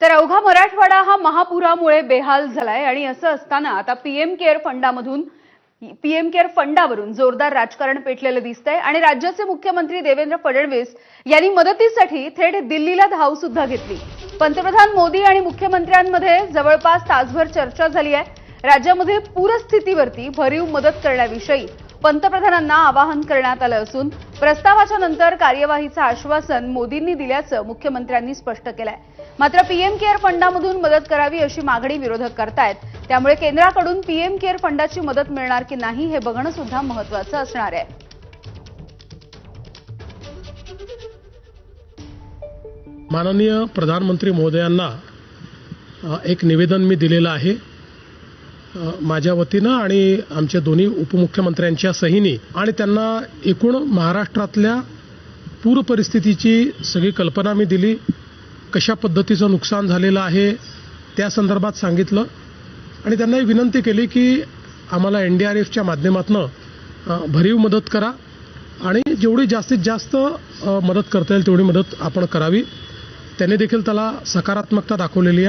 तर अवघा मराठवाडा हा महापुरामुळे बेहाल झालाय आणि असं असताना आता पीएम केअर फंडावरून जोरदार राजकारण पेटलेलं दिसतंय आणि राज्याचे मुख्यमंत्री देवेंद्र फडणवीस यांनी मदतीसाठी थेट दिल्लीला धाव सुद्धा घेतली। पंतप्रधान मोदी आणि मुख्यमंत्र्यांमध्ये जवळपास तासभर चर्चा झाली आहे। राज्यामध्ये पूरस्थितीवरती भरीव मदत करण्याविषयी पंतप्रधानांना आवाहन करण्यात आलं असून प्रस्तावाच्या नंतर कार्यवाहीचं आश्वासन मोदींनी दिल्याचं मुख्यमंत्र्यांनी स्पष्ट केलंय। मात्र पीएम केअर फंडामधून मदत करावी अशी मागणी विरोधक करतायत, त्यामुळे केंद्राकडून पीएम केअर फंडाची मदत मिळणार की नाही हे बघणं सुद्धा महत्त्वाचं असणार आहे। माननीय प्रधानमंत्री महोदयांना एक निवेदन मी दिलेलं आहे माझ्या वतीनं आणि आमच्या दोन्ही उपमुख्यमंत्र्यांच्या सहीने, आणि त्यांना एकूण महाराष्ट्रातल्या पूर परिस्थितीची सगळी कल्पना मी दिली, कशा पद्धतीचं नुकसान झालेलं आहे त्या संदर्भात सांगितलं आणि त्यांना विनंती केली की आम्हाला एनडीआरएफच्या माध्यमातून भरीव मदत करा आणि जेवढी जास्तीत जास्त मदत करता येईल तेवढी मदत आपण करावी। त्यांनी देखील त्याला सकारात्मकता दाखवलेली आहे।